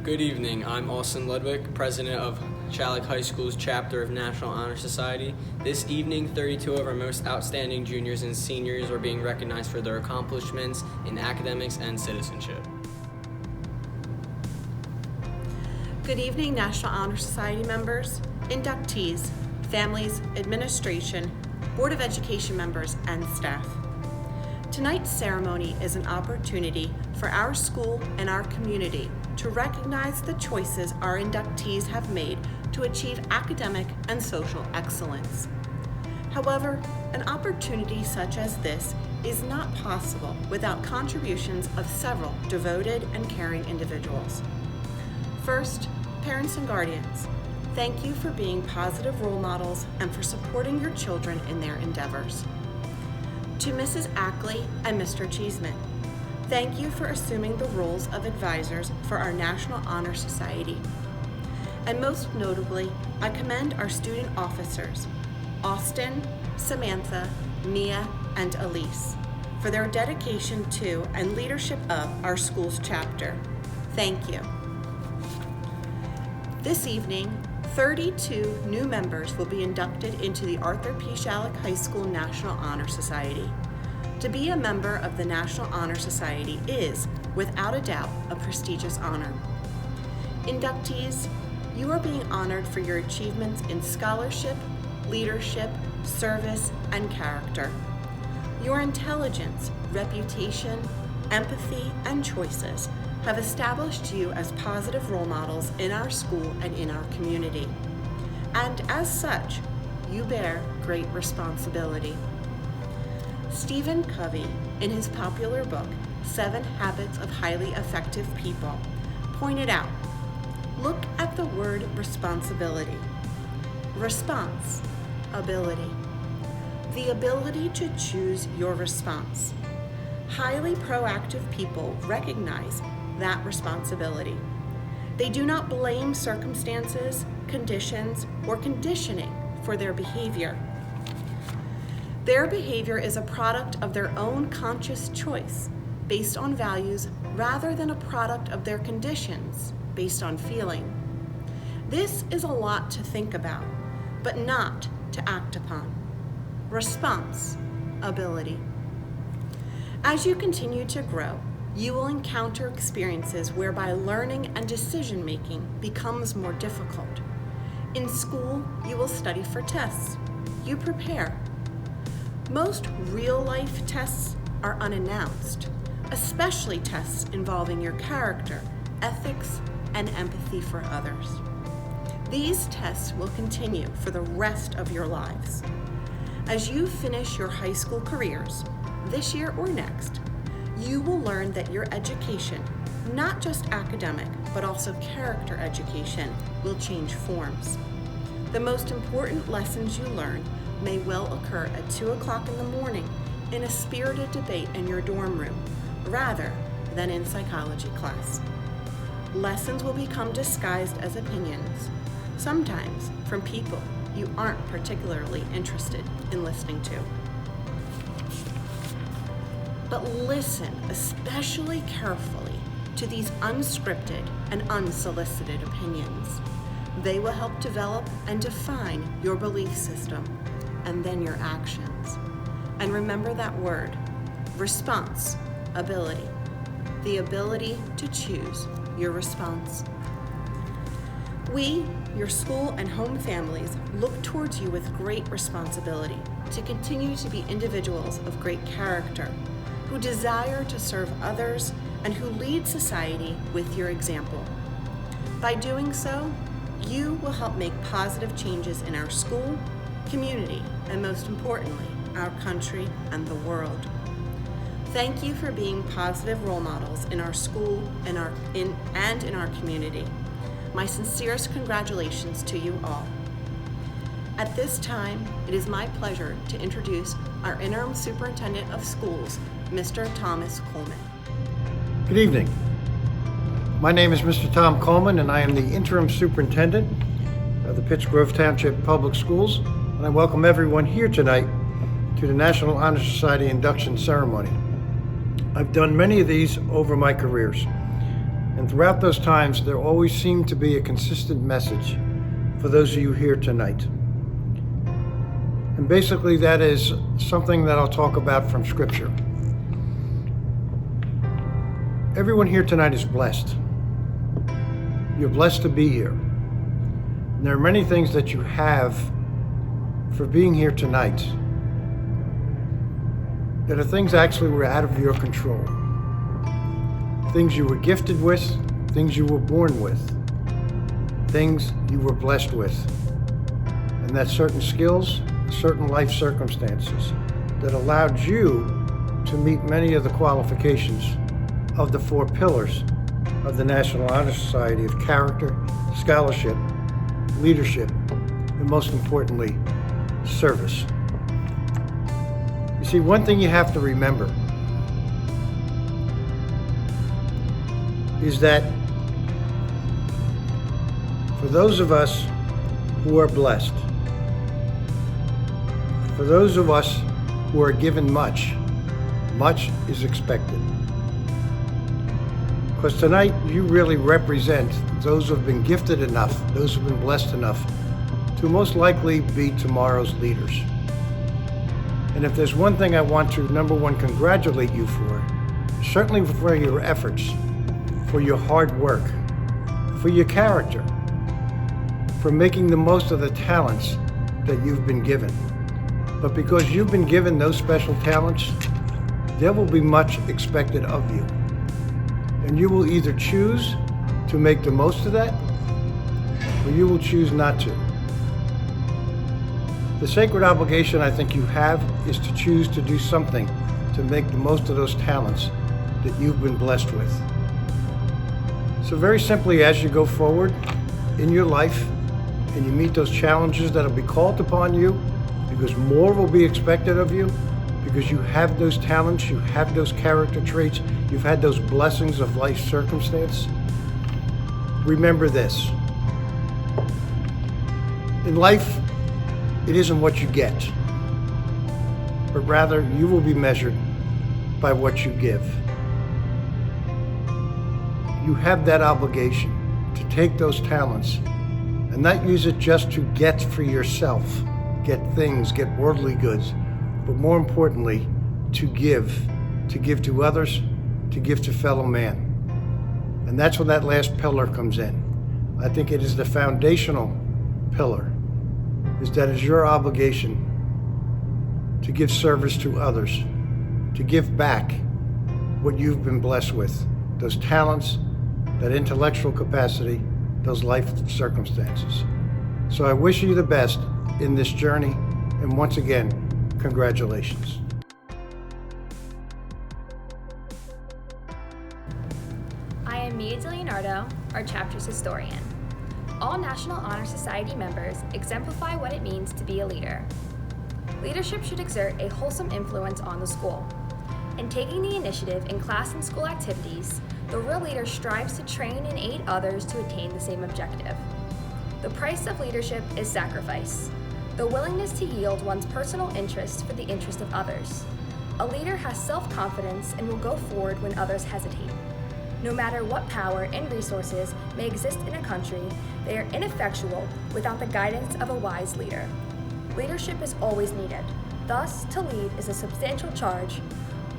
Good evening. I'm Austin LUDWICK, president of Schalick High School's chapter of National Honor Society. This evening, 32 of our most outstanding juniors and seniors are being recognized for their accomplishments in academics and citizenship. Good evening, National Honor Society members, inductees, families, administration, Board of Education members, and staff. Tonight's ceremony is an opportunity for our school and our community to recognize the choices our inductees have made to achieve academic and social excellence. However, an opportunity such as this is not possible without contributions of several devoted and caring individuals. First, parents and guardians, thank you for being positive role models and for supporting your children in their endeavors. To Mrs. Ackley and Mr. Cheeseman, thank you for assuming the roles of advisors for our National Honor Society. And most notably, I commend our student officers, Austin, Samantha, Mia, and Elise, for their dedication to and leadership of our school's chapter. Thank you. This evening, 32 new members will be inducted into the Arthur P. Schalick High School National Honor Society. To be a member of the National Honor Society is, without a doubt, a prestigious honor. Inductees, you are being honored for your achievements in scholarship, leadership, service, and character. Your intelligence, reputation, empathy, and choices have established you as positive role models in our school and in our community. And as such, you bear great responsibility. Stephen Covey, in his popular book, 7 Habits of Highly Effective People, pointed out, look at the word responsibility. Response, ability. The ability to choose your response. Highly proactive people recognize that responsibility. They do not blame circumstances, conditions, or conditioning for their behavior. Their behavior is a product of their own conscious choice based on values rather than a product of their conditions based on feeling. This is a lot to think about, but not to act upon. Response, ability. As you continue to grow, you will encounter experiences whereby learning and decision-making becomes more difficult. In school, you will study for tests. You prepare. Most real-life tests are unannounced, especially tests involving your character, ethics, and empathy for others. These tests will continue for the rest of your lives. As you finish your high school careers, this year or next, you will learn that your education, not just academic, but also character education, will change forms. The most important lessons you learn may well occur at 2 o'clock in the morning in a spirited debate in your dorm room, rather than in psychology class. Lessons will become disguised as opinions, sometimes from people you aren't particularly interested in listening to. But listen especially carefully to these unscripted and unsolicited opinions. They will help develop and define your belief system and then your actions. And remember that word, response, ability. The ability to choose your response. We, your school and home families, look towards you with great responsibility to continue to be individuals of great character, who desire to serve others and who lead society with your example. By doing so, you will help make positive changes in our school, community, and most importantly, our country and the world. Thank you for being positive role models in our school and in our community. My sincerest congratulations to you all. At this time, it is my pleasure to introduce our Interim Superintendent of Schools, Mr. Thomas Coleman. Good evening. My name is Mr. Tom Coleman, and I am the Interim Superintendent of the Pittsgrove Township Public Schools, and I welcome everyone here tonight to the National Honor Society Induction Ceremony. I've done many of these over my careers. And throughout those times, there always seemed to be a consistent message for those of you here tonight. And basically that is something that I'll talk about from Scripture. Everyone here tonight is blessed. You're blessed to be here. And there are many things that you have for being here tonight that are things actually were out of your control. Things you were gifted with, things you were born with, things you were blessed with. And that's certain skills, certain life circumstances that allowed you to meet many of the qualifications of the 4 pillars of the National Honor Society of character, scholarship, leadership, and most importantly, service. You see, one thing you have to remember is that for those of us who are blessed, for those of us who are given much, much is expected. Because tonight you really represent those who have been gifted enough, those who have been blessed enough to most likely be tomorrow's leaders. And if there's one thing I want to, number one, congratulate you for, certainly for your efforts, for your hard work, for your character, for making the most of the talents that you've been given. But because you've been given those special talents, there will be much expected of you. And you will either choose to make the most of that, or you will choose not to. The sacred obligation I think you have is to choose to do something to make the most of those talents that you've been blessed with. So very simply, as you go forward in your life and you meet those challenges that will be called upon you, because more will be expected of you, because you have those talents, you have those character traits, you've had those blessings of life circumstance, remember this. In life, it isn't what you get, but rather you will be measured by what you give. You have that obligation to take those talents and not use it just to get for yourself, get things, get worldly goods, but more importantly, to give to others, to give to fellow man. And that's when that last pillar comes in. I think it is the foundational pillar, is that it's your obligation to give service to others, to give back what you've been blessed with, those talents, that intellectual capacity, those life circumstances. So I wish you the best in this journey, and once again, congratulations. I am Mia DeLeonardo, our chapter's historian. All National Honor Society members exemplify what it means to be a leader. Leadership should exert a wholesome influence on the school. In taking the initiative in class and school activities, the real leader strives to train and aid others to attain the same objective. The price of leadership is sacrifice, the willingness to yield one's personal interest for the interest of others. A leader has self-confidence and will go forward when others hesitate. No matter what power and resources may exist in a country, they are ineffectual without the guidance of a wise leader. Leadership is always needed. Thus, to lead is a substantial charge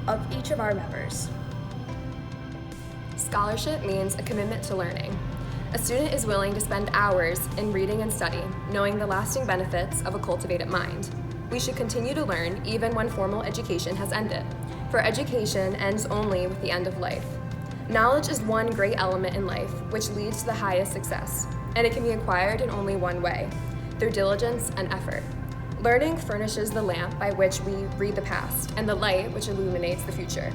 of each of our members. Scholarship means a commitment to learning. A student is willing to spend hours in reading and study, knowing the lasting benefits of a cultivated mind. We should continue to learn even when formal education has ended, for education ends only with the end of life. Knowledge is one great element in life which leads to the highest success, and it can be acquired in only one way, through diligence and effort. Learning furnishes the lamp by which we read the past, and the light which illuminates the future.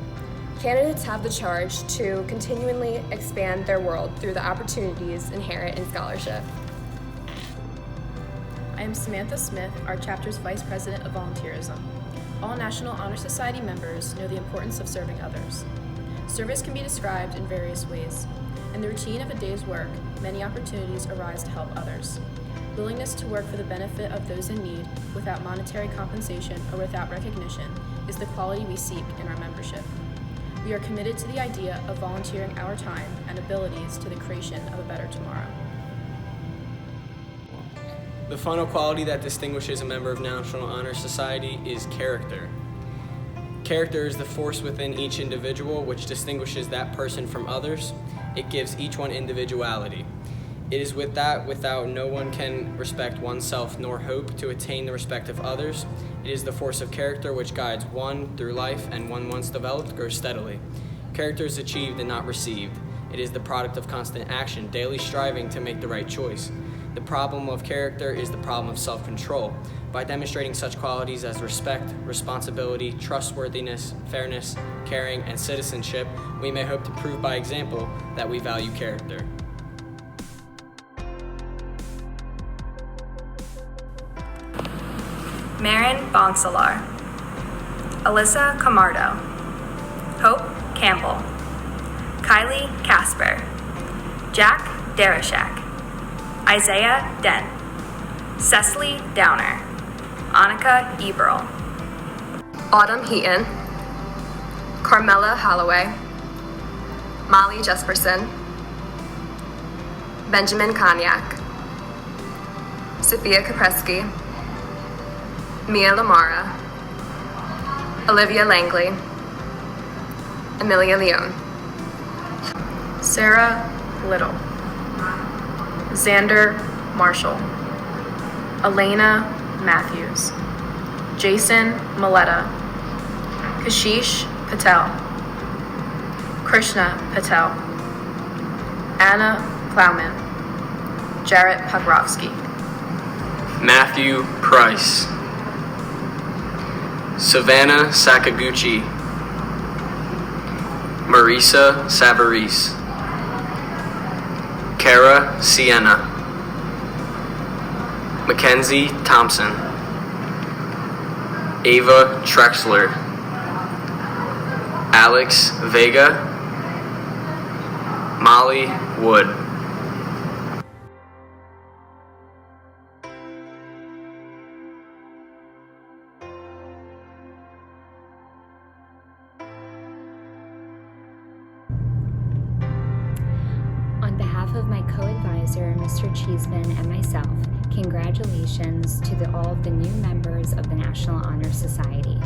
Candidates have the charge to continually expand their world through the opportunities inherent in scholarship. I am Samantha Smith, our chapter's Vice President of Volunteerism. All National Honor Society members know the importance of serving others. Service can be described in various ways. In the routine of a day's work, many opportunities arise to help others. Willingness to work for the benefit of those in need without monetary compensation or without recognition is the quality we seek in our membership. We are committed to the idea of volunteering our time and abilities to the creation of a better tomorrow. The final quality that distinguishes a member of National Honor Society is character. Character is the force within each individual which distinguishes that person from others. It gives each one individuality. It is with that without no one can respect oneself nor hope to attain the respect of others. It is the force of character which guides one through life, and one once developed grows steadily. Character is achieved and not received. It is the product of constant action, daily striving to make the right choice. The problem of character is the problem of self-control. By demonstrating such qualities as respect, responsibility, trustworthiness, fairness, caring, and citizenship, we may hope to prove by example that we value character. Marin Bonsalar, Alyssa Camardo, Hope Campbell, Kylie Casper, Jack Darashak, Isaiah Dent, Cecily Downer, Annika Eberl, Autumn Heaton, Carmela Holloway, Molly Jesperson, Benjamin Konyak, Sophia Kapreski, Mia Lamara, Olivia Langley, Amelia Leone, Sarah Little, Xander Marshall, Elena Matthews, Jason Maletta, Kashish Patel, Krishna Patel, Anna Plowman, Jarrett Pogrovsky, Matthew Price, Savannah Sakaguchi, Marisa Savarese, Kara Sienna, Mackenzie Thompson, Ava Trexler, Alex Vega, Molly Wood. On behalf of my co-advisor, Mr. Cheeseman, and myself, congratulations to all of the new members of the National Honor Society.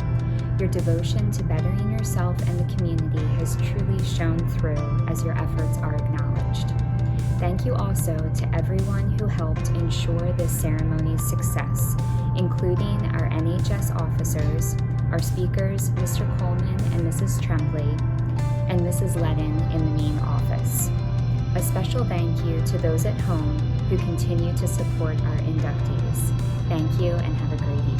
Your devotion to bettering yourself and the community has truly shown through as your efforts are acknowledged. Thank you also to everyone who helped ensure this ceremony's success, including our NHS officers, our speakers, Mr. Coleman and Mrs. Trembley, and Mrs. Ledden in the main office. A special thank you to those at home who continue to support our inductees. Thank you and have a great evening.